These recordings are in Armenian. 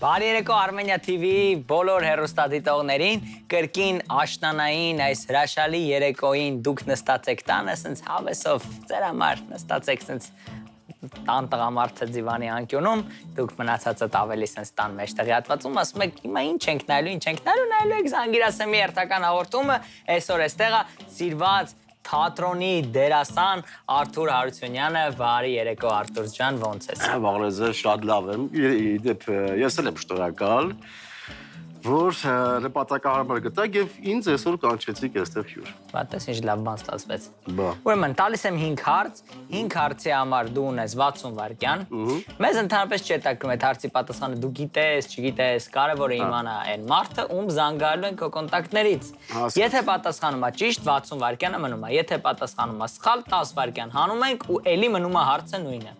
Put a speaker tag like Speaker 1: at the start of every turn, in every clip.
Speaker 1: Բարի երեկո Armenia TV-ի բոլոր հեռուստադիտողներին, կրկին աշնանային այս հրաշալի երեկոյին դուք նստած եք տանը, սենց հավեսով ձեր համար նստած եք սենց տան տղամարդը դիվանի անկյունում, դուք մնացածդ ավելի սենց տան մեջտեղի հատվածում, ասում եք հիմա ինչ ենք նայելու եք Զանգիրասեմի հերթական հաղորդումը, այսօր էստեղա սիրված թատրոնի դերասան Արթուր Հարությունյանը, բարի երեկո Արթուր ջան, ոնց ես։
Speaker 2: Բարեզը շատ լավ եմ, իդեպ ես էլ եմ շնորհակալ, որ նպատակահարմար գտակ եւ ինձ այսօր կանչեցիք այստեղ հյուր։
Speaker 1: Բատես ինչ լավ բան ստացվեց։
Speaker 2: Բա։
Speaker 1: Ուրեմն տալիս եմ 5 հարց, 5 հարցի համար դու ունես 60 վայրկյան։ Մեզ ընդհանրապես չետաքրում այդ հարցի պատասխանը դու գիտես, չգիտես, կարևորը իմանա այն մարդը, ում զանգալու են քո կոնտակտներից։ Եթե պատասխանում է ճիշտ, 60 վայրկյանը մնում է, եթե պատասխանում է սխալ, 10 վայրկյան հանում ենք ու էլի մնում է հարցը նույնը։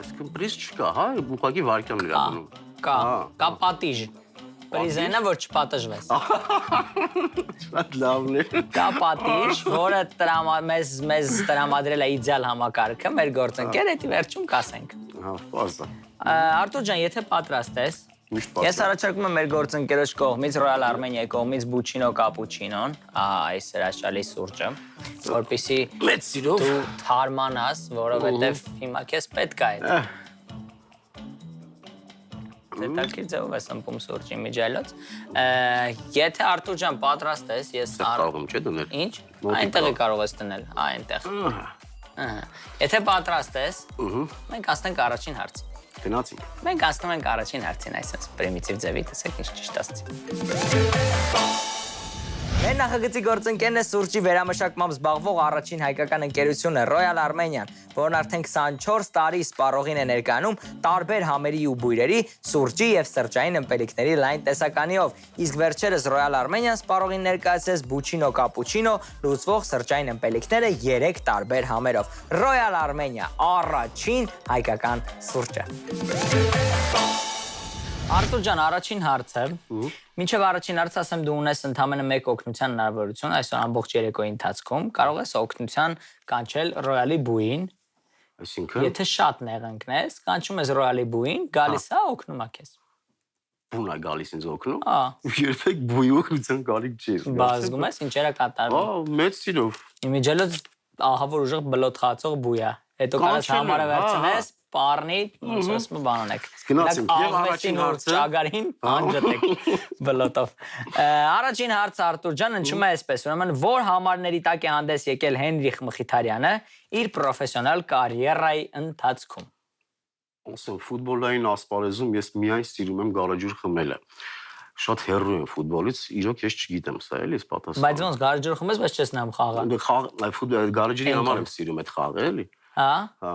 Speaker 2: Այսինքն պրիզ չկա, հա, ուղղակի վարքյան լիրա մնում։
Speaker 1: Կա պատիժ։ Պրիզենը, որ չպատժվես։
Speaker 2: Շատ լավն է։
Speaker 1: Կա պատիժ, որը մեզ տրամադրել է իդեալ համակարգը, մեր գործընկերը, դի վերջում կասենք։
Speaker 2: Հա, պարզ է։
Speaker 1: Արթուր ջան, եթե պատրաստ ես, ես առաջարկում եմ մեր գործընկերոջ կողմից, Royal Armenia-ի կողմից Buccino Cappuccino-ն, այս հրաշալի սուրճը, որպեսզի
Speaker 2: Մեծ սիրով
Speaker 1: դու թարմանաս, որովհետև հիմա քեզ պետք է այդ։ Դետակի ձևով ես ըմպում սուրճի միջայլոց։ Եթե Արթուր ջան պատրաստ ես, ես
Speaker 2: կարող եմ չէ դնել։
Speaker 1: Ինչ? Այնտեղ կարող ես դնել, այնտեղ։ Եթե պատրաստ ես, մենք անցնենք առաջին հարցին։
Speaker 2: Գնացինք։
Speaker 1: Մենք անցնում ենք առաջին հարցին, այսպես պրիմիտիվ ձևի, տեսեք ինչ ճիշտ ասացի։ Մեր նախագծի գործընկերն է սուրճի վերամշակմամբ զբաղվող առաջին հայկական ընկերությունը Royal Armenian, որն արդեն 24 տարի սպառողին է ներկայանում տարբեր համերի ու բույրերի, սուրճի եւ սրճային ըմպելիքների լայն տեսականիով։ Իսկ վերջերս Royal Armenian սպառողին ներկայացրեց Buccino Cappuccino լուծվող սրճային ըմպելիքները 3 տարբեր համերով։ Royal Armenia առաջին հայկական սուրճը։ Արթուր ջան, առաջին հարցը, մինչև առաջին հարցը ասեմ դու ունես ընդամենը մեկ օգնության հնարավորություն այսօր ամբողջ երեկոյի ընթացքում, կարող ես օգնության կանչել Royal-ի բուին,
Speaker 2: Այսինքն
Speaker 1: եթե շատ նեղանքն ես, կանչում ես Royal-ի բուին, գալիս է, օգնում է քեզ։
Speaker 2: բուն է գալիս ինձ օգնում։
Speaker 1: Ահա։
Speaker 2: Երբեք բույի օգնության գալիք չի։
Speaker 1: Բա զգում ես ինչեր է կատարվում։
Speaker 2: Ահա, մեծ սիրով։
Speaker 1: Իմիջիալոց ահա որ ուժեղ բլոթ խացող բույ է։ Հետո կարաս համարը վերցնես, պառնի, ոնց ասում բանանեք։
Speaker 2: Գնացինք եւ առաջին հարցը
Speaker 1: ճագարին անջատեք բլոթով։ Առաջին հարցը Արթուր ջան հնչում է այսպես, ուրեմն որ համարների տակ է հանդես եկել Հենրիխ Մխիթարյանը իր պրոֆեսիոնալ կարիերայի ընթացքում։
Speaker 2: Ասեմ, ֆուտբոլային ասպարեզում ես միայն սիրում եմ գարեջուր խմելը։ Շատ հեռու եմ ֆուտբոլից, իրոք ես չգիտեմ սա էլի պատասխանը։
Speaker 1: Բայց ոնց գարեջուր խմես, բայց չես նայում խաղը։
Speaker 2: Գարեջրի համար եմ սիրում այդ խաղը, էլի։
Speaker 1: Հա։
Speaker 2: Հա։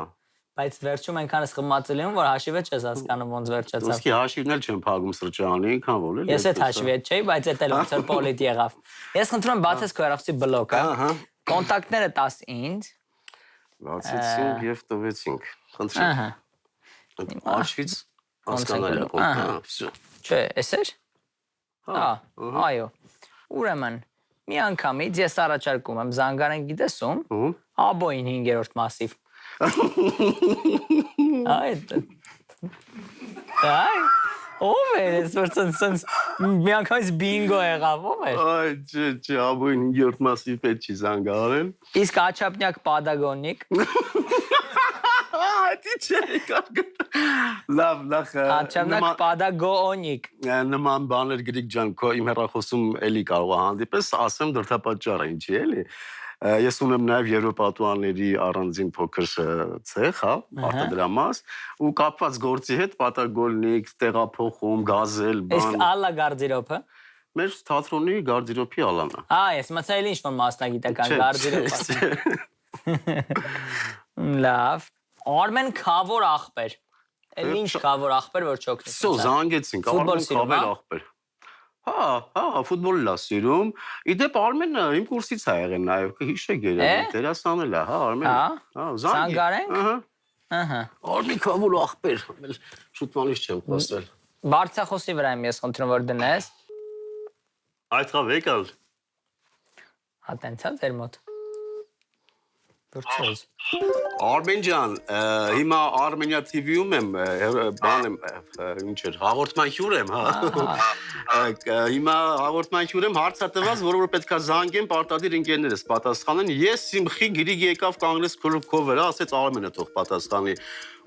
Speaker 1: Բայց վերջում այնքանս խմած լինում, որ հաշիվը չես հասկանում ոնց վերջացավ։
Speaker 2: Ոսկի հաշիվն էլ չեմ փակում սրճարանի, քան որ էլի։
Speaker 1: Ես այդ հաշիվի հետ չէի, բայց էդ էլ ոնց էր պոլիտ եղավ։ Ես խնդրում եմ բացես քո հեռախոսի բլոկը։
Speaker 2: Ահա։
Speaker 1: Կոնտակտները տաս ինձ։
Speaker 2: Բացեցինք եւ տվեցինք։ Խնդրեմ։
Speaker 1: Ահա։
Speaker 2: Աչքից հասկանալի է, հա, վсё։
Speaker 1: Չէ, էս էր։ Հա, այո։ Ուրեմն մի անգամից ես առաջարկում եմ զանգարեն գիտես ում։ Աբոյին 5-րդ մասիվ։ Այդ։ Այ, ով է ես որցած մի անգամից բինգո եղավ, ով է։
Speaker 2: Այ, չէ, աբոյին 5-րդ մասի պետք չի զանգարել։
Speaker 1: Իսկ աչափնյակ պադագոնիկ։
Speaker 2: Այդի չէ, կարգ։ Լավ,
Speaker 1: Աչափնյակ պադագոնիկ։
Speaker 2: Նման բաներ Գրիգ ջան, քո իմ հեռախոսում էլի կարող է հանդիպես, ասեմ դրդապատճառը ինչի էլի։ Ես ունեմ նաև Եվրոպատուանների առանձին փոքր ցեխ, հա, արտադրամաս, ու կապված գործի հետ պատագոլնիկ, տեղափոխում, գազել, բան։
Speaker 1: Իսկ Ալլա Գարդիրոփը։
Speaker 2: Մեր թատրոնի գարդիրոփի ալանա։
Speaker 1: Հա, ես մտածել ինչ որ մասնագիտական գարդիրոփ։ Լավ։ Արմեն Խավոր ախպեր։ Էլ ինչ Խավոր ախպեր որ չօգնի։
Speaker 2: Սո զանգեցինք, Արմեն Խավոր ախպեր։ Հա, ֆուտբոլը լա սիրում։ Իդեպ Արմենը իմ կուրսից է եղել նաև, կհիշեք երևի, դերասանել է, հա, Արմենը։ Հա,
Speaker 1: զանգարենք։
Speaker 2: Ահա։ Արմեն Խավոր ախպեր, շուտվանից չեմ խոսել։
Speaker 1: Բարձրախոսի վրա եմ ես խնդրում որ դնես։
Speaker 2: Այդ խավ եկալ։
Speaker 1: Հա տենցա ձեր մոտ։ Լուրջ։
Speaker 2: Արմեն ջան, հիմա Armenia TV-ում եմ, բան եմ, ինչ էր, հաղորդման հյուր եմ, հա։ Հիմա հաղորդման հյուր եմ, հարց է տված, որ պետքա զանգեմ պարտադիր ընկերներս պատասխանեն։ Ես Սիմխի գիրիկ եկավ կանգնես քո վրա, ասեց Արմենը թող պատասխանի։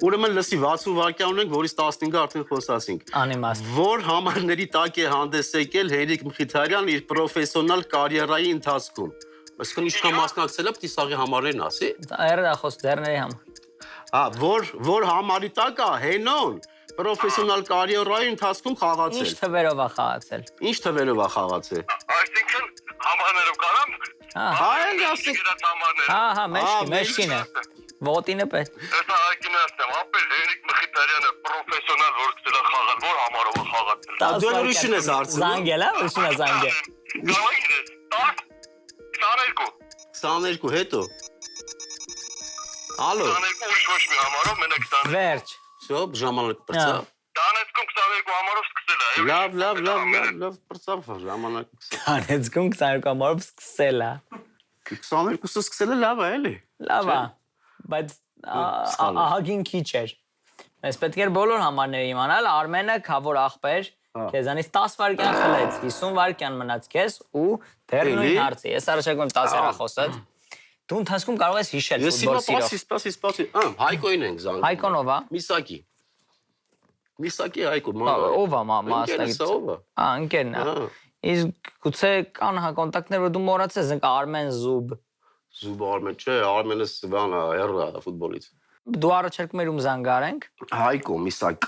Speaker 2: Ուրեմն լսի 60 վայրկյան ունենք, որից 15-ը արդեն խոսացինք։
Speaker 1: Անիմաստ։
Speaker 2: Որ համարների տակ է հանդես եկել Հենրիկ Մխիթարյանն իր պրոֆեսիոնալ կարիերայի ընթացքում։ Այսինքն ինչքան մասնակցել է, պիտի սաղի համարներն ասի։
Speaker 1: Այրախոս դերների համ։
Speaker 2: Հա, որ համարի տակ է Հենոն պրոֆեսիոնալ կարիերայի ընթացքում խաղացել։
Speaker 1: Ինչ թվերով է խաղացել։
Speaker 2: Ինչ թվերով է խաղացել։
Speaker 3: Այսինքն համարներով կարամ։
Speaker 2: Հա, էլ ասեք։
Speaker 1: Հա, մեջքին է։ Ոտինը պետք։
Speaker 3: Հեսա այգին ասեմ, ապել Հենրիկ Մխիթարյանը պրոֆեսիոնալ որ գցել է խաղալ, որ համարով է խաղացել։
Speaker 2: Դու էլ ուրիշին ես հարցնում։
Speaker 1: Զանգել է, ուրիշին է զանգել։
Speaker 3: Գավային ես,
Speaker 2: 22 հետո։ Ալո։
Speaker 3: 22 ուրիշ ոչ մի համարով, մենակ 22։
Speaker 1: Վերջ։
Speaker 2: Շո, ժամանակ բրծա։
Speaker 3: Դանեցքում 22 համարով սկսել է։
Speaker 2: Լավ, բրծա ժամանակ։
Speaker 1: Անեցքում 22 համարով սկսել է։
Speaker 2: 22-ը սկսել է լավ է, էլի։
Speaker 1: Լավ է, բայց ահագին քիչ էր։ Ես պետք էր բոլոր համարները իմանալ, Արմենը քավոր ախպեր, քեզանից 10 վայրկյան խլեց, 50 վայրկյան մնաց քեզ ու դեռ նույն հարցը։ Ես առաջարկում 10 հեռախոսդ։ Դու ընթացքում կարող ես հիշել ֆուտբոլ սիրող։
Speaker 2: Սպասի։ Հայկոին ենք զանգում։
Speaker 1: Հայկոնով է։
Speaker 2: Միսակի։ Միսակի Հայկո,
Speaker 1: Ով է մասնակից։ Ընկերն է։ Իսկ գուցե կան կոնտակտներ, որ դու մոռացես, ընկա Արմեն Զուբ։
Speaker 2: Զուբ Արմեն, չէ, Արմենս բանը հեռու է ֆուտբոլից։
Speaker 1: Դու առաջարկում ես զանգարենք։
Speaker 2: Հայկո Միսակ։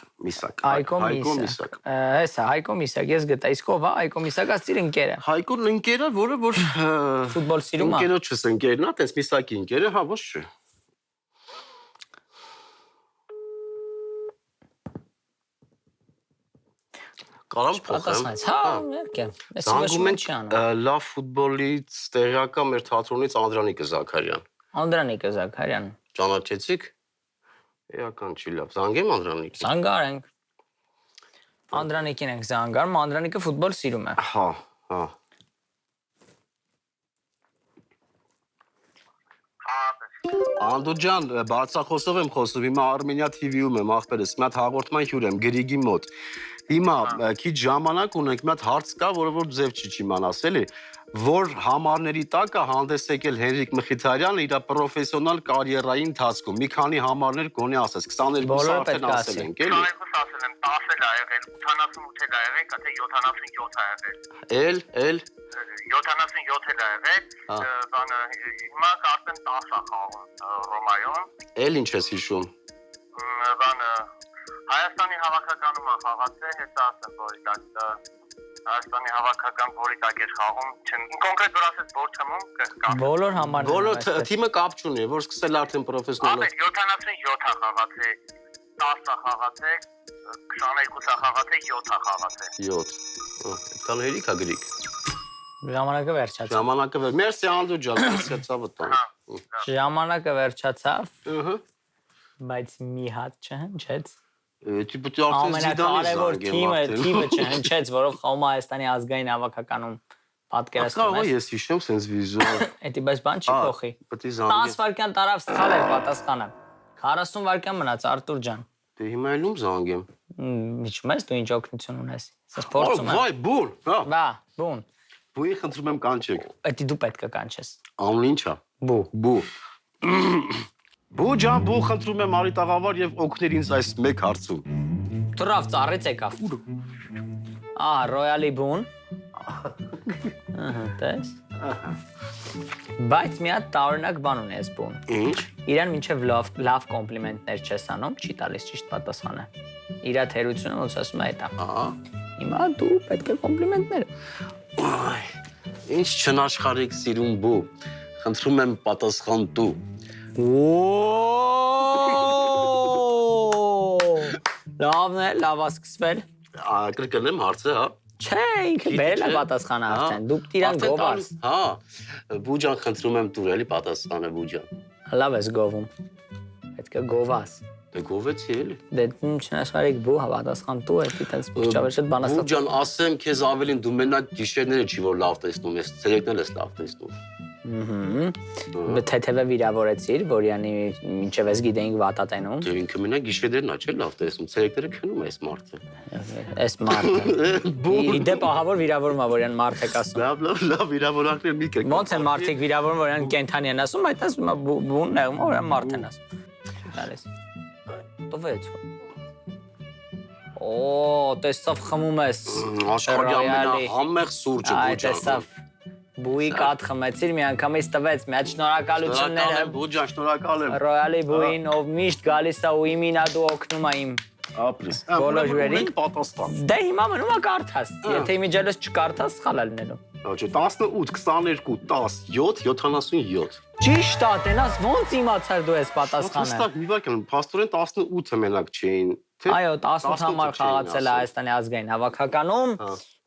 Speaker 1: Հայկո Միսակ։ Հեսա, Հայկո Միսակ, ես գտա, իսկ ով է Հայկո Միսակը ծիր ընկերը։
Speaker 2: Հայկոն ընկերը, որը որ
Speaker 1: ֆուտբոլ սիրում է։
Speaker 2: Ընկերոջս ընկերն է, տես Միսակի ընկերը, հա, ոչ չէ։ Կարամ փոխեմ։
Speaker 1: Հա, ներկե։ Ես ոչ
Speaker 2: Զանգում
Speaker 1: մի
Speaker 2: ենք
Speaker 1: չի անում։
Speaker 2: լավ ֆուտբոլից տեղյակա մեր թատրոնից Անդրանիկը Զաքարյան։
Speaker 1: Անդրանիկը Զաքարյան։
Speaker 2: Ճանաչեցիք։ Էական չի լավ։ Զանգեմ Անդրանիկին։
Speaker 1: Զանգարենք։ Անդրանիկին ենք զանգարում, Անդրանիկը ֆուտբոլ սիրում է։
Speaker 2: Հա։ Անդո ջան, բարձրախոսով եմ խոսում, հիմա Armenia TV-ում եմ, ախպերս, մի հատ հաղորդման հյուր եմ Գրիգի մոտ։ Հիմա քիչ ժամանակ ունենք, մի հատ հարց կա, որը որ ձև չի իմանաս, էլի, որ համարների տակ է հանդես եկել Հենրիկ Մխիթարյանը իր պրոֆեսիոնալ կարիերայի ընթացքում։ Մի քանի համարներ գոնե ասես, 22 արդեն ասել ենք, էլի։
Speaker 3: 22 ասել եմ, 10 էլ ա եղել, 88 էլ ա եղել, կաթե 77 ա եղել։
Speaker 2: Էլ
Speaker 3: 77 էլ ա եղել, բանը հիմա արդեն 10 ա խաղում Ռոմայում։
Speaker 2: Էլ ինչ ես հիշում։
Speaker 3: Բանը Հայաստանի հավաքականում ա խաղացել, հեսա ասեմ, որ Հայաստանի հավաքական որի տակ էր խաղում, չեմ կոնկրետ որ ասես որ չմում
Speaker 1: Բոլոր համարները։
Speaker 2: Բոլոր թիմը կապ չունի, որ սկսել արդեն պրոֆեսիոնալ։
Speaker 3: Ապա 77 ա խաղացել, 10 ա խաղացել, 22 ա խաղացել, 7 ա խաղացել։
Speaker 2: 7։ Այդքան հերիք ա գրիկ։
Speaker 1: Ժամանակը վերջացավ։
Speaker 2: Ժամանակը վեր։ Մերսի Անդո ջան, սկսեցավ տան։
Speaker 1: Ժամանակը վերջացավ,
Speaker 2: Ահա։
Speaker 1: բայց մի հատ չհնչեց։
Speaker 2: Դու արդեն Զիդանի
Speaker 1: Ամենակարևոր թիմը չհնչեց, որով խաղում Հայաստանի ազգային հավաքականում պատկերացնում
Speaker 2: ես։
Speaker 1: ես։
Speaker 2: Ես հիշում sense վիզուալ։
Speaker 1: Էդի բայց բան չի փոխի։
Speaker 2: Պետք է
Speaker 1: 10
Speaker 2: զանգեմ։
Speaker 1: վայրկյան տարավ սխալ էր պատասխանը։ 40 վայրկյան մնաց Արտուր ջան։
Speaker 2: Դե հիմա ելում զանգեմ։
Speaker 1: Իչում ես դու ինչ օգնություն ունես։ Ես փորձում եմ։
Speaker 2: Վայ, բուր, հա։
Speaker 1: Բա, բուն։
Speaker 2: Բուի խնդրում եմ կանչեք։
Speaker 1: Էդի դու պետք է կանչես։
Speaker 2: Անուն ի՞նչ է։
Speaker 1: Բու։
Speaker 2: Բու ջան, բու խնդրում եմ արի տաղավար եւ օգներ ինձ այս մեկ հարցում։
Speaker 1: Դրավ ծառից եկավ։ Ահա, Ռոյալի բուն։ Ահա, տես։ Բայց մի հատ տարօրինակ բան ունի այս բուն։
Speaker 2: Ինչ։
Speaker 1: Իրան մինչև լավ կոմպլիմենտներ չես անում, չի տալիս ճիշտ պատասխանը։ Իրա թերությունը ոնց ասում է դա։
Speaker 2: Ահա։
Speaker 1: Հիմա դու պետք է կոմպլիմենտներ։
Speaker 2: Այ, ինչ չնաշխարհիկ սիրուն բու։ Խնդրում եմ պատասխան դու։
Speaker 1: Լավն է, լավ է սկսվել։
Speaker 2: Կրկնեմ հարցը, հա։
Speaker 1: Չէ, ինքը բերել է պատասխանը արդեն։ Դու դիրան գովաս։
Speaker 2: Հա, բու ջան, խնդրում եմ դու էլի պատասխանը բու ջան։
Speaker 1: Լավ ես գովում։ Պետք է գովաս։
Speaker 2: Դե գովեցի էլի։
Speaker 1: Դե չնաշարիկ բու հավատասխան դու էդի տենց ճավեշտ բան ասած։
Speaker 2: Բու ջան, ասեմ քեզ ավելին դու մենակ գիշերները չի որ լավ տեսնում ես, ցերեկներն ես լավ տեսնում։
Speaker 1: Թեթևը վիրավորեցիր, որյանի մինչև ես գիտեինք վատատենում։
Speaker 2: Դե ինքը մենակ գիշերներն է, չէ՞ լավ տեսնում, ցերեկները քնում է այս մարդը։
Speaker 1: Այս մարդը։ Իդեպ ահավոր վիրավորում է, որյան մարդ եք ասում։
Speaker 2: Լավ, վիրավորանքներ մի կեք։
Speaker 1: Ոնց են մարդիկ վիրավորում, որյան կենթանի են ասում, այդ ասում բուն նեղում, որյան մարդ են ասում։ Դալես։ Տվեց։ Օ, տեսավ խմում ես։
Speaker 2: Աշխարհի ամենահամեղ սուրճը
Speaker 1: Այ տեսավ։ Բուի կատ խմեցիր, մի անգամից տվեց, մի հատ շնորհակալությունները։
Speaker 2: Բուջան, շնորհակալ եմ։
Speaker 1: Ռոյալի բուին, ով միշտ գալիս է ու իմին ա դու օգնում ա իմ։
Speaker 2: Ապրես։
Speaker 1: Բոլոր հյուրերին։
Speaker 2: Պատասխան։
Speaker 1: Դե հիմա մնում ա կարդաս։ Եթե իմիջելս չկարդաս, սխալ է լինելու։
Speaker 2: Չէ, 18, 22, 10, 7, 77։
Speaker 1: Ճիշտ է, տենաս ոնց իմացար դու ես պատասխանը։
Speaker 2: Հստակ մի վարքան, փաստորեն 18-ը մենակ չէին։
Speaker 1: Այո, 18 համար խաղացել է Հայաստանի ազգային հավաքականում,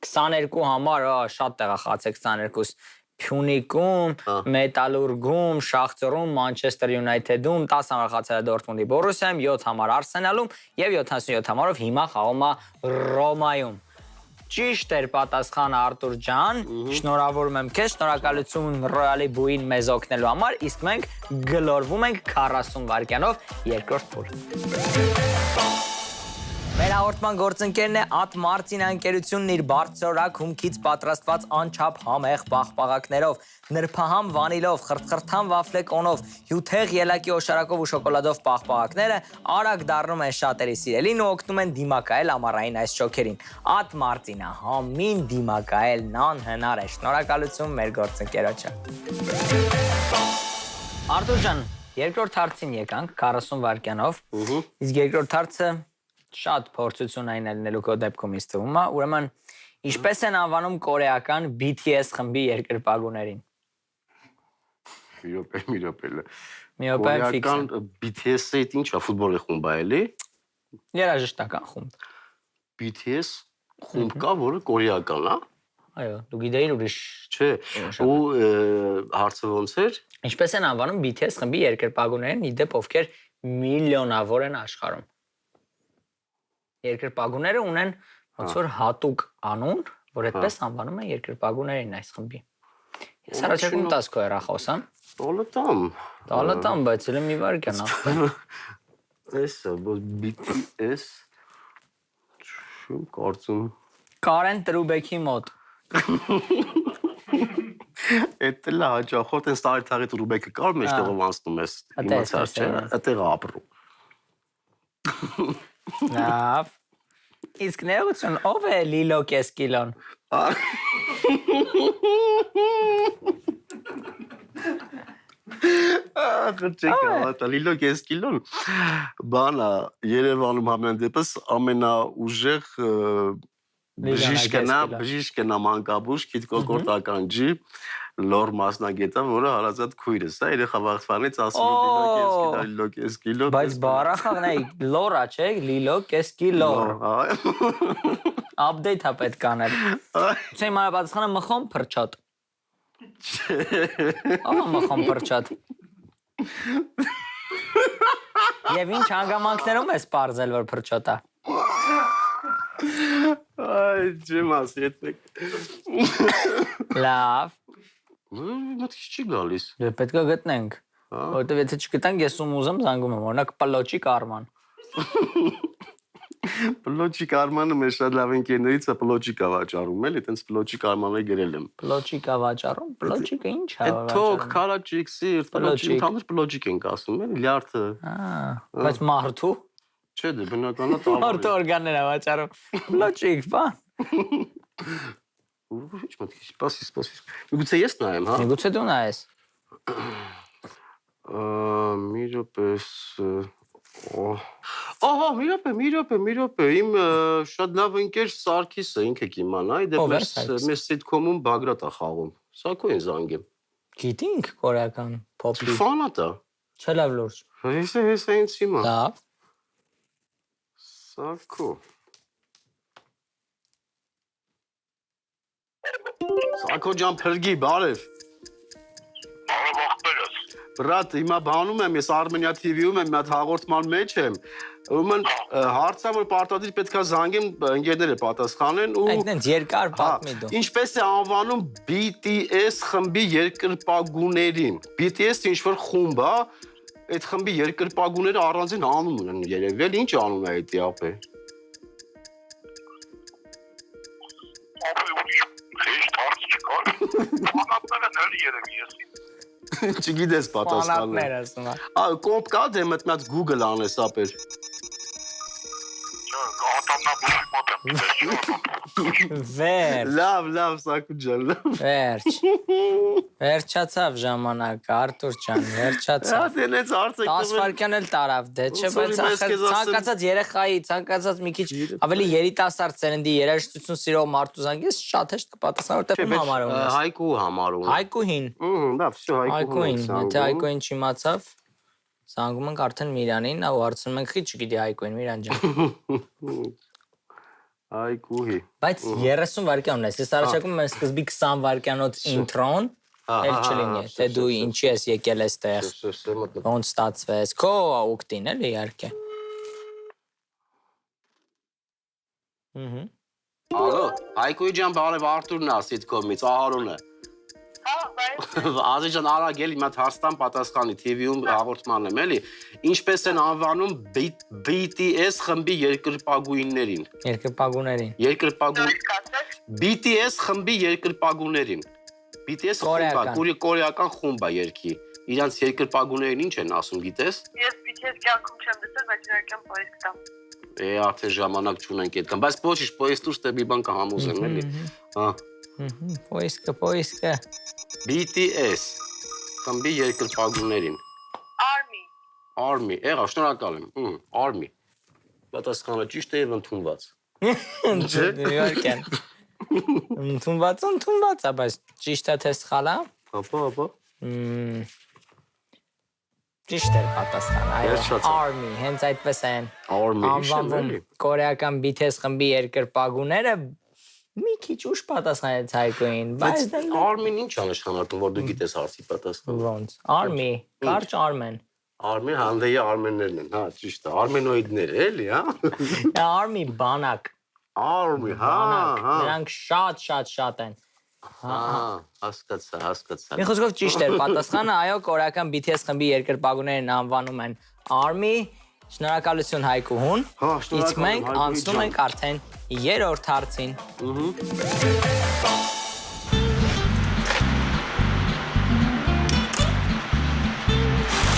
Speaker 1: 22 համար, շատ տեղ է խաղացել 22-ս Փյունիկում, Մետալուրգում, Շախտյորում, Մանչեսթեր Յունայթեդում, 10 համար խաղացել է Դորտմունդի Բորուսիայում, 7 համար Արսենալում եւ 77 համարով հիմա խաղում է Ռոմայում։ Ճիշտ էր պատասխանը Արտուր ջան, շնորհավորում եմ քեզ, շնորհակալություն Ռոյալի բուին մեզ օգնելու համար, իսկ մենք գլորվում ենք 40 վայրկյանով երկրորդ փուլ։ Մեր հաղորդման գործընկերն է At Martin ընկերությունն իր բարձրորակ հումքից պատրաստված անչափ համեղ պաղպաղակներով, նրբահամ վանիլով, խրթխրթան վաֆլեկոնով, հյութեղ ելակի օշարակով ու շոկոլադով պաղպաղակները արագ դառնում են շատերի սիրելին ու օգնում են դիմակայել ամառային այս շոքերին։ At Martin-ը համին դիմակայելն անհնար է։ Շնորհակալություն մեր գործընկերոջը։ Արտուր ջան, երկրորդ հարցին եկանք 40 վայրկյանով։ Իսկ երկրորդ հարցը շատ փորձություն այն լինելու քո դեպքում ինձ թվում է, ուրեմն ինչպես են անվանում կորեական BTS խմբի երկրպագուներին։
Speaker 2: Մի րոպե։
Speaker 1: Մի րոպե ֆիքս։
Speaker 2: Կորեական BTS-ը ի՞նչ է, ֆուտբոլի խումբ է, էլի։
Speaker 1: Երաժշտական խումբ։
Speaker 2: BTS խումբ կա, որը կորեական է։
Speaker 1: Այո, դու գիտեիր ուրիշ։
Speaker 2: Չէ, ու հարցը ոնց էր։
Speaker 1: Ինչպես են անվանում BTS խմբի երկրպագուներին, իդեպ ովքեր միլիոնավոր են աշխարհում։ Երկրպագուները ունեն ոնց որ հատուկ անուն, որ այդպես անվանում են երկրպագուներին այս խմբի։ Ես առաջարկում տաս քո հեռախոսը։
Speaker 2: Տալը տամ,
Speaker 1: բայց էլ մի վարքան է։
Speaker 2: Էսա, BTS շու կարծում
Speaker 1: Կարեն Տրուբեկի մոտ։
Speaker 2: Էդ լա հաջախորդ են ստարի Տրուբեկը կար մեջտեղով անցնում ես իմացար չէ, այդտեղ ապրում։
Speaker 1: Լավ։ Իսկ ներողություն, ով է Լիլո Կեսկիլոն։
Speaker 2: Խրճեկա, Լիլո Կեսկիլոն բանա Երևանում ամեն դեպս ամենաուժեղ բժիշկն է մանկաբույժ քիթ կոկորտական ջի լոր մասնագետը, որը հարազատ քույրս է, երեխա վաղտվանից ասում է Լիլո Կեսկիլոն։ Բայց
Speaker 1: բառախաղն է լորա, չէ, Լիլո Կեսկիլոն։ Update-ա պետք անել։ Չէ, իմ պատասխանը մխոմ փրչոտ։ Մխոմ փրչոտ։ Եվ ինչ հանգամանքներում ես պարզել, որ փրչոտ է։
Speaker 2: Այ ջեմ ասի այդպես։
Speaker 1: Լավ։
Speaker 2: Մտքից չի գալիս։
Speaker 1: Դե պետք է գտնենք։ Որտեվ եթե չգտանք, ես ուզում զանգում եմ, օրինակ Պլոճիկ Արման։
Speaker 2: Պլոճիկ Արմանը մեր շատ լավ ընկերներից է Պլոճիկ է վաճառում, էլի, այտենց Պլոճիկ Արմանը գրել եմ։
Speaker 1: Պլոճիկ է վաճառում, Պլոճիկը ինչ է
Speaker 2: վաճառում։ Թոք, քարաճիկ, սիրտ, Պլոճիկ, ընդհանուր Պլոճիկ ենք ասում, էլի, լյարդը։
Speaker 1: Բայց մարդու։
Speaker 2: Չէ, դե բնականա տավար։
Speaker 1: Մարդու օրգաններ է վաճառում։ Պլոճիկ, բան։
Speaker 2: Ինչ մտքից, սպասի։ Միգուցե ես նայեմ, հա։
Speaker 1: Միգուցե դու նայես։
Speaker 2: Մի րոպես Ահա, մի րոպե, իմ շատ լավ ընկեր Սարգիսը, ինքը կիմանա, այդպես մեր սիթքոմում Բագրատ է խաղում։ Սա քո են զանգեմ։
Speaker 1: Գիտինք կորեական փոփի։
Speaker 2: Ֆանատ է։
Speaker 1: Չէ լավ լուրջ։
Speaker 2: Հեսա ինձ հիմա։
Speaker 1: Լավ։
Speaker 2: Սա քո։ Սա քո ջան փրկի, բարև։
Speaker 3: Ողբերս։
Speaker 2: Բրատ, հիմա բանում եմ, ես Armenia TV-ում եմ, մի հատ հաղորդման մեջ եմ։ Ուրեմն հարցը որ պարտադիր պետքա զանգեմ, ընկերները պատասխանեն ու
Speaker 1: Այնտենց երկար պատմի դու։
Speaker 2: Ինչպես է անվանում BTS խմբի երկրպագուներին։ BTS-ը ինչ-որ խումբ է, այդ խմբի երկրպագուները առանձին անուն ունեն երևել, ինչ անուն է այդ ապե։
Speaker 3: Հեշտ հարց չկար։ Ֆանատները դեռ երևի ես։
Speaker 2: Չգիտես պատասխանը։
Speaker 1: Ֆանատներ ասում է։
Speaker 2: Կոմպ կա դե մտ մի հատ Google անես ապեր։
Speaker 1: Վեր,
Speaker 2: Լավ, Սակու ջան, լավ։
Speaker 1: վերջ։ Վերջացավ ժամանակը, Արտուր ջան, վերջացավ։
Speaker 2: Դենից հարցը
Speaker 1: 10 վայրկյան էլ տարավ, դե չէ, բայց ցանկացած երեխայի, ցանկացած մի քիչ ավելի երիտասարդ ծերնդի երաժշտություն սիրող մարդու զանգես շատ հեշտ կպատասխան, որտեղ ում համար ունես։
Speaker 2: Հայկու համար ունես։
Speaker 1: Հայկուհին։
Speaker 2: Լավ, всё
Speaker 1: Հայկուհին, եթե Հայկուհին չիմացավ, զանգում ենք արդեն Միրանին, ու հարցնում ենք, ի՞նչ գիտի Հայկուհին, Միրան ջան։
Speaker 2: Հայկուհի։
Speaker 1: Բայց 30 վայրկյան ունես, ես առաջարկում եմ սկզբի 20 վայրկյանոց ինտրոն, էլ չլինի, թե դու ինչի ես եկել այստեղ, ոնց ստացվեց, քո օգտին էլ իհարկե։
Speaker 2: Ալո, Հայկուհի ջան, բարև Արտուրն է սիտկոմից, Ահարոնը։ Ազիջան արագ էլի մատ հարցտան պատասխանի TV-ում հաղորդման եմ էլի ինչպես են անվանում BTS խմբի երկրպագուիններին BTS խմբի երկրպագուներին BTS խումբը կորեական խումբ է երկի իրանց երկրպագուներին ինչ են ասում գիտես
Speaker 4: Ես BTS կյանքում չեմ դասել բայց իրական պոեստ տամ
Speaker 2: արդեն ժամանակ չունենք այդքան բայց ոչինչ պոեստուս դե մի բան կհամոզեմ էլի հա
Speaker 1: Պոիսկը
Speaker 2: BTS խմբի երկրպագուներին Army եղա շնորհակալ եմ Army պատասխանը ճիշտ է եւ ընդունված
Speaker 1: Իհարկե ընդունված է բայց ճիշտ է թե սխալ է
Speaker 2: Ապա
Speaker 1: Ճիշտ է պատասխանը այո Army հենց այդպես են անվանում կորեական BTS խմբի երկրպագուները Մի քիչ ուշ պատասխանեց Հայկոին, բայց
Speaker 2: Army-ն ինչ անշխանարդում, որ դու գիտես հարցի պատասխանը։
Speaker 1: Ոնց։ Army, կարճ Armen։
Speaker 2: Army հանդեյի արմեններն են, հա, ճիշտ է, արմենոիդներ էլի, հա։
Speaker 1: Army բանակ։
Speaker 2: Army, հա, հա։
Speaker 1: Նրանք շատ են։
Speaker 2: Հա, հասկացա։
Speaker 1: Մի խոսքով ճիշտ էր պատասխանը, այո, կորեական BTS խմբի երկրպագուներն անվանում են Army։ Շնորհակալություն Հայկուհուն։ Իսկ մենք անցնում ենք արդեն երրորդ հարցին։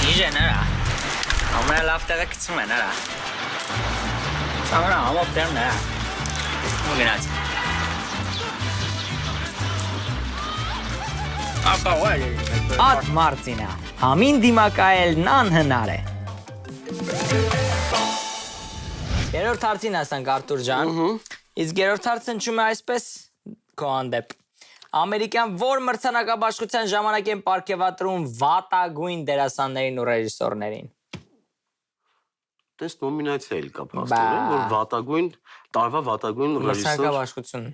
Speaker 1: Իժեն արա։ Ամենալավ տեղը գցում են արա։ Սամարա համով տեղն արա։ Ու գնաց։ Ապա ուայլ։ Ատ Մարտինա։ Համին դիմակայելն անհնար է։ Երրորդ հարցին ասանք Արտուր ջան։ Իսկ երրորդ հարցը հնչում է այսպես քո հանդեպ։ Ամերիկյան որ մրցանակաբաշխության ժամանակ են պարգևատրում վատագույն դերասաններին ու ռեժիսորներին։
Speaker 2: Տես նոմինացիա էլ կա փաստորեն, որ վատագույն տարվա վատագույն ռեժիսոր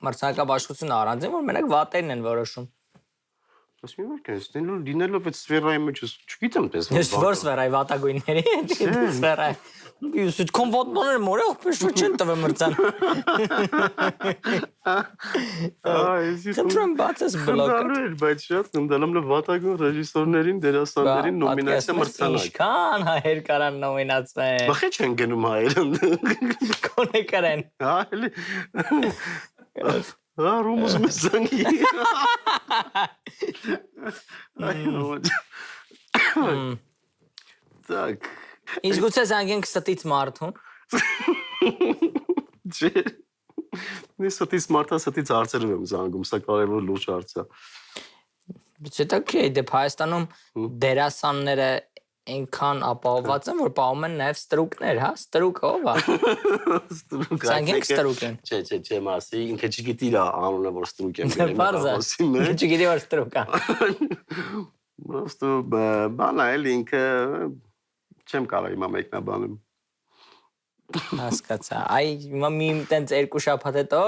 Speaker 1: Մրցանակաբաշխությունը առանձին որ մենակ վատերն են որոշում։
Speaker 2: Ես մի վարքես, լինելով այդ սֆերայի մեջ չգիտեմ տես
Speaker 1: Ես որ սֆերայի վատագույնների սֆերայի Ես այդ կոմվոտներ մորը ողբեր շուտ չեն տվել մրցան Կտրեմ բացես բլոկը
Speaker 2: Խնդալու բայց շատ խնդալում լավ վատագույն ռեժիսորներին, դերասաններին նոմինացիա մրցանակ
Speaker 1: Ինչքան հայեր կարան նոմինացվեն
Speaker 2: Բախե չեն գնում հայերը
Speaker 1: Կոնե կարեն
Speaker 2: Հա, էլի Հա, ռումուզ մեզ զանգի Так
Speaker 1: Իսկ գուցե զանգենք ստից մարդուն
Speaker 2: Չէ Ես ստից մարդա ստից հարցերով եմ զանգում, սա կարևոր լուրջ հարց է
Speaker 1: Չէ՞ դե դեպ Հայաստանում դերասանները այնքան ապահովված են, որ պահում են նաև ստրուկներ, հա, ստրուկը ով է Զանգենք ստրուկին
Speaker 2: Չէ, մասի, ինքը չգիտի իր անունը, որ ստրուկ եմ
Speaker 1: Պարզ է, չգիտի որ ստրուկ է
Speaker 2: Պրոստո բանա էլի ինքը չեմ կարող հիմա մեկնաբաным
Speaker 1: Հասկացա, այ հիմա մի տենց երկու շաբաթ հետո,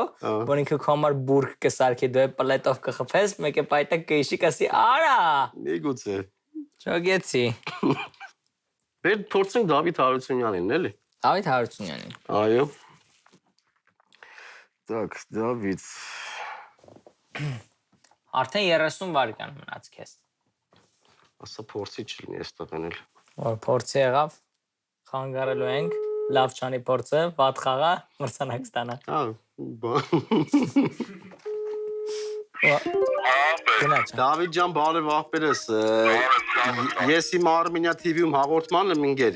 Speaker 1: որ ինքը քո համար բուրգ կսարքի, դու է պլետով կխփես, մեկ է պայտակ կհիշի կասի, արա
Speaker 2: Միգուցե
Speaker 1: Ճոգեցի։
Speaker 2: Մեր փորձենք Դավիթ Հարությունյանին, էլի։
Speaker 1: Դավիթ Հարությունյանին։
Speaker 2: Այո։ Так, Դավիթ։
Speaker 1: Արդեն 30 վայրկյան մնաց քեզ։
Speaker 2: Ասա փորձի չլինի այստեղ էլ։
Speaker 1: Որ փորձի եղավ, խանգարելու ենք, լավ չանի փորձը, վատ խաղա, մրցանակ ստանա։ Գնաց։
Speaker 2: Դավիթ ջան, բարև աղբերս։ Ես իմ Armenia TV-ում հաղորդման եմ ինգեր,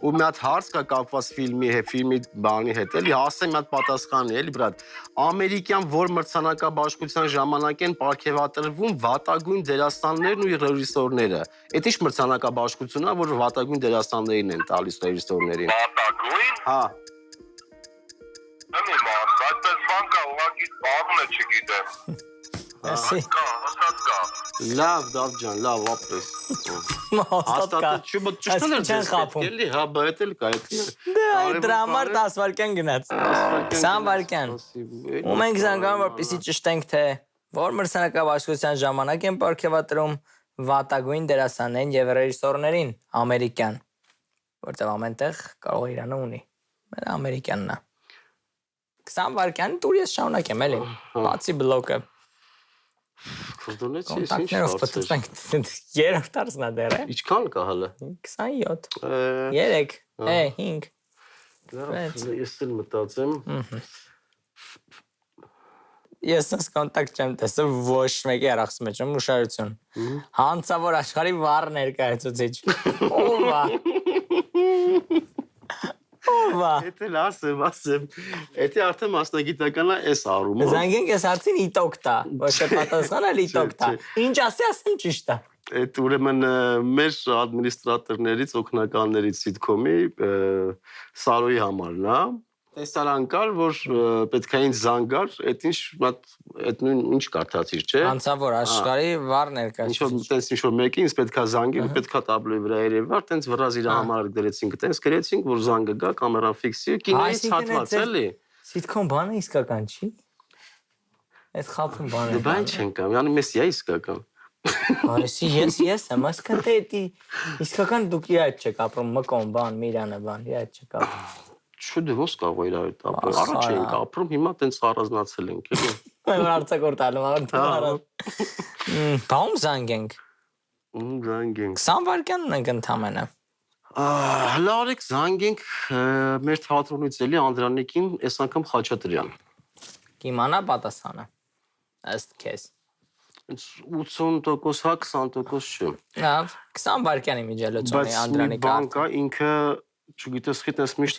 Speaker 2: ու մի հատ հարց կա կապված ֆիլմի բանի հետ, էլի հասեմ մի հատ պատասխանի, էլի բրատ։ Ամերիկյան որ մրցանակաբաշխության ժամանակ են պարգևատրվում վատագույն դերասաններն ու ռեժիսորները։ Էդ ի՞նչ մրցանակաբաշխությունն է, որ վատագույն դերասաններին են տալիս ռեժիսորներին։
Speaker 3: Վատագույն։
Speaker 2: Հա։
Speaker 3: Ըմի ման, բայց բան կա, ուղղակի բառը չգիտեմ։
Speaker 1: Էսի։
Speaker 3: Հաստատ կա։
Speaker 2: Լավ, Դավ ջան, լավ, ապրես։
Speaker 1: Հաստատ կա։
Speaker 2: Ճիշտ է ձեզ պետք էլի, հա, բա էդ էլ կա, էդ։
Speaker 1: Դե այդ դրա համար 10 վայրկյան գնաց։ 20 վայրկյան։ Ու մենք զանգանում որպեսզի ճշտենք թե որ մրցանակաբաշխության ժամանակ են պարգևատրում վատագույն դերասաններին եւ ռեժիսորներին ամերիկյան, որտեղ ամենտեղ կարող է իրանը ունի։ Մեր ամերիկյանն է։ 20 վայրկյան դուր ես շարունակեմ էլի։ Բացի բլոկը։
Speaker 2: Քրդոնից ես ինչ
Speaker 1: Կոնտակտներով պատտվենք 3 տարսն է դեռ է։
Speaker 2: Ինչքան կա հələ։
Speaker 1: 27 3 5
Speaker 2: Ես էլ մտածեմ։
Speaker 1: Ես ես կոնտակտ չեմ տեսել ոչ մեկի առախս մեջ եմ ուշադրություն։ Հանցավոր աշխարհի վառ ներկայացուցիչ։ Ո՞վ է։
Speaker 2: Էդ էլ ասեմ։ Էդի արդեն մասնագիտական է այս առումը։
Speaker 1: Զանգենք ես արդեն իտոկ տա, ոչ թե պատասխանը իտոկ տա։ Ինչ ասեմ ճիշտ է։
Speaker 2: Այդ ուրեմն մեր ադմինիստրատորներից, օգնականներից սիտկոմի Սարոյի համարն է։ Տեսարան կար, որ պետքային զանգար, այդ ինչ կարդացիր, չէ։
Speaker 1: Հանցավոր աշխարհի վառ
Speaker 2: Ինչ
Speaker 1: ներկայացուցիչ։
Speaker 2: տես ինչ որ մեկին ինձ պետքա զանգի, պետքա տաբլոյի վրա երևար, տենց վրազ իր համար դրեցինք, տենց գրեցինք, որ զանգը գա, կամերան ֆիքսի, կինոյից հատված էլի։
Speaker 1: Սիտկոմ բանը իսկական չի։ Այդ խափում բանը։
Speaker 2: Դե բան չեն կամ, յանի մեզ է իսկական։
Speaker 1: Այսի ես եմ, ասկան թե իսկական դուք իր այդ չեք ապրում, մկոն բան, Միրանը բան, իր այդ չեք ապրում։
Speaker 2: Չէ, դե ոնց կարող է իր այդ ապրում։ Առաջ էինք ապրում, հիմա տենց առանձնացել ենք, էլի։
Speaker 1: Մեր արձակորտալու արդեն։ Բաում զանգենք։
Speaker 2: Զանգենք։
Speaker 1: 20 վայրկյան ունենք ընդամենը։
Speaker 2: Հլա արեք զանգենք մեր թատրոնից էլի Անդրանիկին, այս անգամ Խաչատրյան։
Speaker 1: Կիմանա պատասխանը։ Ըստ քեզ։
Speaker 2: 80% հա, 20% չէ։
Speaker 1: Լավ, 20 վայրկյանի միջելոցոնի Անդրանիկը։
Speaker 2: Բայց մի բան կա, ինքը չգիտես խիտնես միշտ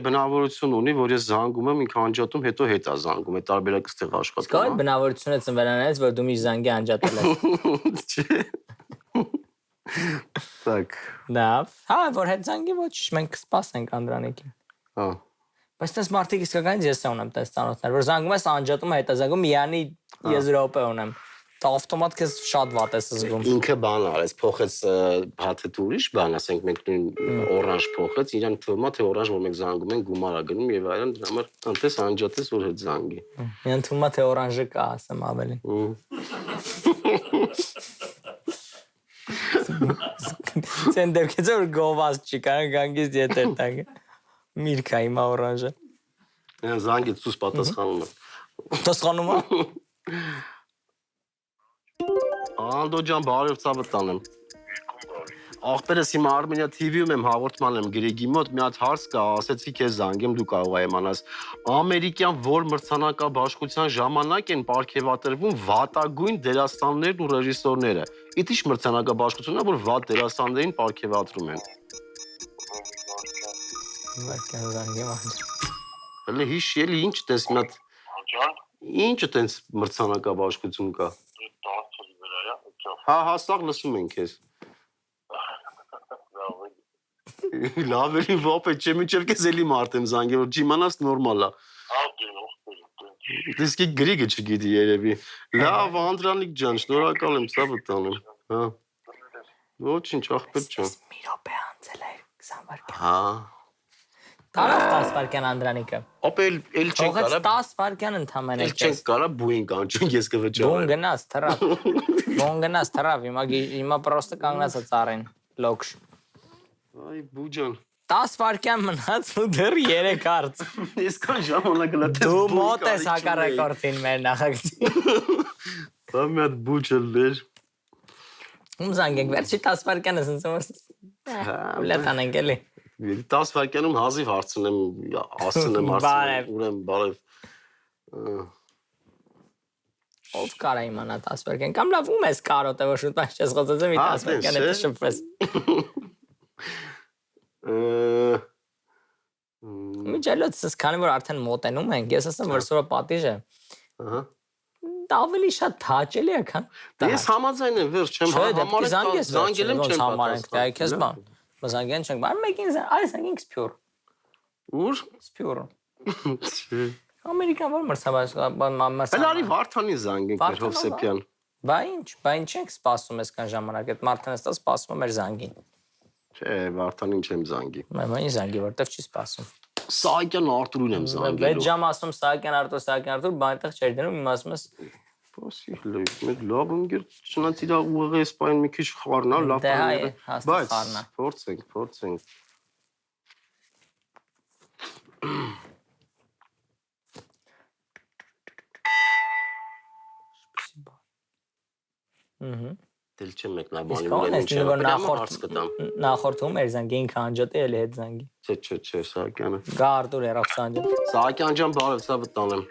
Speaker 2: բնավորություն ունի, որ ես զանգում եմ, ինքը անջատում, հետո հետա զանգում, այդ տարբերակը ստեղ աշխատում։
Speaker 1: Սկսա այդ բնավորությունը ծնվելանից, որ դու մի զանգի անջատել ես։
Speaker 2: Չէ։ Так։
Speaker 1: Լավ, հա, որ հետ զանգի ոչ, մենք կսպասենք Անդրանիկին։
Speaker 2: Հա։
Speaker 1: Բայց դες մարդիկ իսկականից ես ունեմ տես ծանոթներ, որ զանգում ես անջատում, հետա զանգում, Յանի ես րոպե ունեմ։ Ավտոմատ քեզ շատ վատ ես զգում։
Speaker 2: Ինքը բան արեց, փոխեց հաթեթ ուրիշ բան, ասենք մենք նույն օրանժ փոխեց, իրան թվում է թե օրանժ որ մենք զանգում ենք գումար ա գնում եւ այլն, դրա համար անտես անջատես որ հետ զանգի։
Speaker 1: Իրան թվում է թե օրանժը կա, ասեմ ավելին։ Ցեն դեպքից որ գովազ չի կարող գանգից եթեր տակ։ Միրքա իմ օրանժը։
Speaker 2: Այն զանգից ցույց պատասխանում է։
Speaker 1: Պատասխանում է։
Speaker 2: Անդո ջան, բարև ցավը տանեմ։ Աղբերս իմ Armenia TV-ում եմ հաղորդման եմ Գրեգի մոտ մի հատ հարց կա, ասեցի քեզ զանգեմ, դու կարող ես իմանաս։ Ամերիկյան որ մրցանակաբաշխության ժամանակ են պարգևատրվում վատագույն դերասաններն ու ռեժիսորները։ Իդ ի՞նչ մրցանակաբաշխությունն է, որ վատ դերասաններին պարգևատրում են։
Speaker 1: Վարկան զանգեմ անջ։
Speaker 2: Հələ հիշ էլի ինչ տես մի հատ։
Speaker 3: Ջան,
Speaker 2: Ինչ տես մրցանակաբաշխություն կա։
Speaker 3: դարձել վրա է, այո։
Speaker 2: Հա, հաստատ լսում ենք քեզ։ Լավ է, ոպե, չէ, միջև քեզ էլի մարդ եմ զանգել, որ ջիմանաս նորմալ է։ Դիսկի գրիգը չգիտի երևի։ Լավ, Անդրանիկ ջան, շնորհակալ եմ, սա վտանում։ Հա։ Ոչինչ, ախպեր ջան։
Speaker 1: Մի րոպե անցել է 20 վարկան։
Speaker 2: Հա։
Speaker 1: Տարավ 10 վայրկյան Անդրանիկը։
Speaker 2: Ապել էլ չեն
Speaker 1: Թողեց
Speaker 2: կարա
Speaker 1: 10 վայրկյան ընդամենը։
Speaker 2: էլ չեն կարա բուին կանչեն ես
Speaker 1: Բուն
Speaker 2: կվճարեմ։
Speaker 1: գնաց, թռավ։ Բուն գնաց, թռավ, հիմա պրոստը կանգնած է ծառին, լոքշ։
Speaker 2: Այ բուջան։
Speaker 1: 10 վայրկյան մնաց ու դեռ 3 հարց։
Speaker 2: Այսքան ժամանակ լատես։
Speaker 1: Դու մոտ ես հակառակորդին մեր նախագծին։
Speaker 2: Բա մի հատ բուջը լեր։
Speaker 1: Ում զանգենք, վերջի 10 վայրկյանը ասենց որ լետան ենք էլի։
Speaker 2: 10 վայրկյանում հազիվ հարցնեմ, ասցնեմ
Speaker 1: Բարև։
Speaker 2: ուրեմն բարև։
Speaker 1: Ով կարա իմանա 10 վայրկյան, կամ լավ ում ես կարոտը, որ շուտ այս չես խոսեցել մի 10 վայրկյան հետո շփվես։ Միջելոցս քանի որ արդեն մոտենում ենք, ես ասեմ որ սովոր պատիժ է։
Speaker 2: Ահա։
Speaker 1: Դա ավելի շատ հաճելի է, քան։
Speaker 2: Ես համաձայն եմ, վերջ չեմ
Speaker 1: Համարել
Speaker 2: զանգել եմ չեմ
Speaker 1: համարենք, դա քեզ բան։ Մզանգեն չենք, բայց մեկին այս զանգենք սփյուր։
Speaker 2: Ուր։
Speaker 1: Սփյուր։
Speaker 2: Չէ։
Speaker 1: Ամերիկան որ մրցավար
Speaker 2: Հəլարի Վարդանի զանգենք մեր Հովսեփյան։
Speaker 1: Բա ինչ ենք սպասում այսքան ժամանակ, այդ մարդն էստա սպասում է մեր զանգին։
Speaker 2: Չէ, Վարդանին չեմ զանգի։
Speaker 1: Մայմանի զանգի, որտեվ չի սպասում։
Speaker 2: Սահակյան Արտուրին եմ
Speaker 1: 6
Speaker 2: զանգելու։
Speaker 1: ժամ ասում Սահակյան Արտուր, բան այդտեղ չէր դնում, իմ ասում ես
Speaker 2: Պասի մեկ լավ ընկեր չնայած իր ուղղի սպայն մի քիչ խառնա, լավ
Speaker 1: Դե հայ է,
Speaker 2: բաներ։
Speaker 1: հաստատ խառնա։
Speaker 2: Փորձենք։ Դել չեմ մեկնա բանի
Speaker 1: Իսկ
Speaker 2: հարց կտամ։
Speaker 1: նախորդում էր զանգին քանջատի էլի հետ զանգի։
Speaker 2: Չէ, Սահակյանը։
Speaker 1: Գա Արտուր երախ սանջատ։
Speaker 2: Սահակյան ջան, բարև, սա վտանեմ։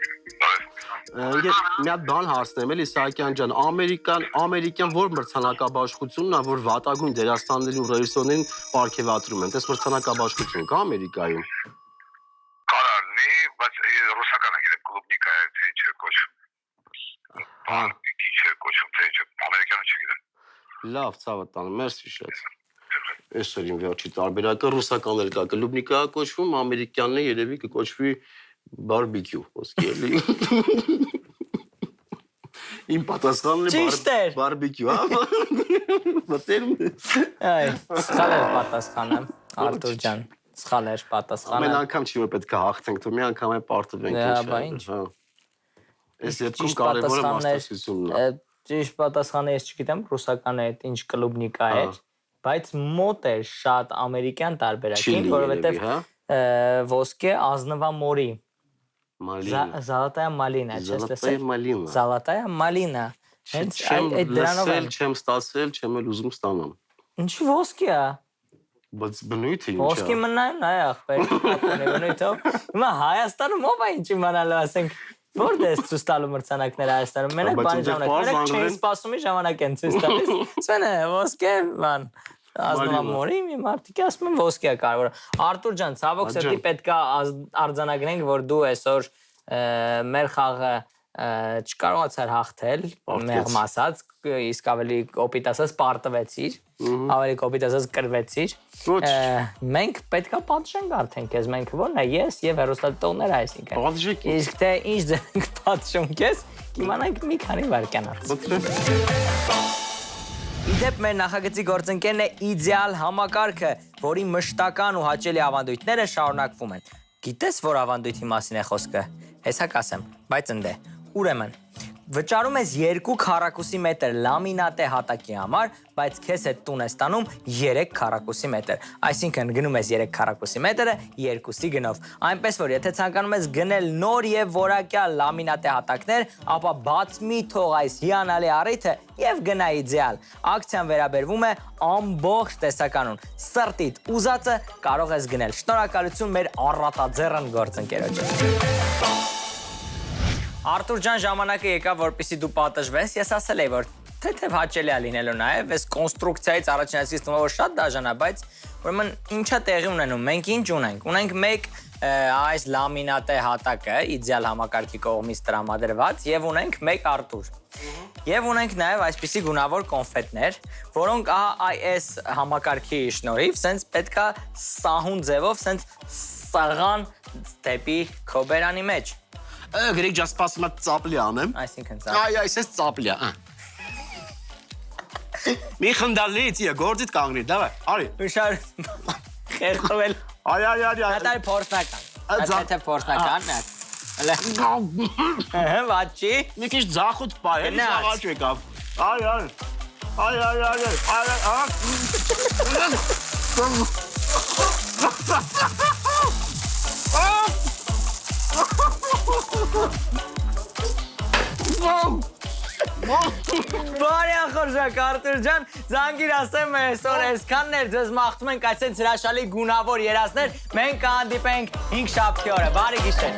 Speaker 2: Ես մի հատ բան հարցնեմ, էլի Սահակյան ջան, ամերիկյան որ մրցանակաբաշխությունն է, որ վատագույն դերասաններին ու ռեժիսորներին պարգևատրում են։ Դες մրցանակաբաշխություն կա Ամերիկայում։
Speaker 3: Կարարնի, բայց ռուսականը գիտեմ կլուբնիկա է, թե չէ կոչվում։
Speaker 2: Հա,
Speaker 3: Քիչ է կոչվում, թե չէ, ամերիկանը չգիտեմ։
Speaker 2: լավ, ցա վտանում, մերսի շատ։ Այս էր իմ վերջի տարբերակը ռուսականներ կա, կլուբնիկա կոչվում, ամերիկյանն է երևի կկոչվի բարբեկյու, ոսկի էլի։ Իմ պատասխանն է բարբեկյու, հա։ Մտերում է։
Speaker 1: Այ, սխալ էր պատասխանը, Արտուր ջան, սխալ էր պատասխանը։
Speaker 2: Ամեն անգամ չի որ պետք է հաղթենք, თუ մի անգամ է պարտվենք։
Speaker 1: Բա ինչ։
Speaker 2: Այս դեպքում կարևորը մասնակցությունն է։
Speaker 1: Ճիշտ պատասխանը ես չգիտեմ ռուսականը այդ ինչ կլուբնիկա էր, բայց մոտ էր շատ ամերիկյան տարբերակին, որովհետև ոսկե ազնվամորի Zalotaya Malina, Zalotaya Malina։ Հենց այդ դրանով
Speaker 2: չեմ ստացել, չեմ էլ ուզում ստանամ։
Speaker 1: Ինչի ոսկի է։
Speaker 2: Բայց բնույթը ինչ է։
Speaker 1: Ոսկի մնայուն այ ախպեր, բնույթով։ Հիմա Հայաստանում ով է ինչ իմանալու, ասենք, որտե՞ս է ցույց տալու մրցանակները Հայաստանում։ Մենակ բանի ժամանակ, մենակ չեն սպասում ժամանակ են ցույց տալիս։ Սենե ոսկե բան։ Ազնվամորի մի մարդիկ ասում են ոսկի է կարևորը։ Արտուր ջան, ցավոք սրտի պետքա արձանագրենք, որ դու այսօր մեր խաղը չկարողացար հաղթել, մեղմ ասած, իսկ ավելի կոպիտ ասած պարտվեցիր, ավելի կոպիտ ասած կրվեցիր։ Մենք պետքա պատժենք արդեն քեզ, մենք ո՞րն է ես եւ հեռուստատողները այսինքն։ Իսկ թե ինչ դենք պատժում քեզ, կիմանանք մի քանի վայրկյան արդեն։ Իդեպ մեր նախագծի գործընկերն է իդեալ համակարգը, որի մշտական ու հաճելի ավանդույթները շարունակվում են։ Գիտես, որ ավանդույթի մասին է խոսքը։ Հեսա կասեմ, բայց ընդ է։ Ուրեմն, վճարում ես 2 քառակուսի մետր լամինատե հատակի համար, բայց քեզ հետ տուն ես տանում 3 քառակուսի մետր։ Այսինքն գնում ես 3 քառակուսի մետրը 2-ի գնով։ Այնպես որ եթե ցանկանում ես գնել նոր եւ որակյալ լամինատե հատակներ, ապա բաց մի թող այս հիանալի առիթը եւ գնա իդեալ։ Ակցիան վերաբերվում է ամբողջ տեսականուն։ Սրտիդ ուզածը կարող ես գնել։ Շնորհակալություն մեր առատաձեռն գործընկերոջը։ Արտուր ջան, ժամանակը եկավ, որպեսզի դու պատժվես։ Ես ասել էի, որ թեթև հաճելի է լինելու նաև, այս կոնստրուկցիայից առաջինացից թվում է, որ շատ դաժան է, բայց ուրեմն ինչա տեղի ունենում։ Մենք ինչ ունենք։ Ունենք մեկ այս լամինատե հատակը, իդեալ համակարգի կողմից տրամադրված, եւ ունենք մեկ Արտուր։ Եվ ունենք նաև այսպիսի գունավոր կոնֆետներ, որոնք այս համակարգի շնորհիվ սենց պետքա սահուն ձևով սենց սաղան դեպի քո բերանի մեջ։
Speaker 2: Գրիգ ջան, սպասում եմ ծապլի անեմ։
Speaker 1: Այսինքն ծապլի։
Speaker 2: Այ, այս ծապլի է։ Մի խնդալից է, գործիդ կանգնի, դավայ, արի։
Speaker 1: Ուշար խեղդվել
Speaker 2: Այ այ այ այ։
Speaker 1: Դա փորձնական։
Speaker 2: Ձա-
Speaker 1: Դա փորձնականն է։ Հələ վաճի։
Speaker 2: Մի քիչ ձախուց պայ, էլի
Speaker 1: Գնաց։
Speaker 2: աղաչ եկավ։ Այ այ։ Այ այ այ այ
Speaker 1: Բարի ախորժակ Արտուր ջան, զանգիր ասեմ այսօր այսքանն էր, ձեզ մաղթում ենք այսպես հրաշալի գունավոր երազներ, մենք կհանդիպենք 5 շաբթի օրը, բարի գիշեր։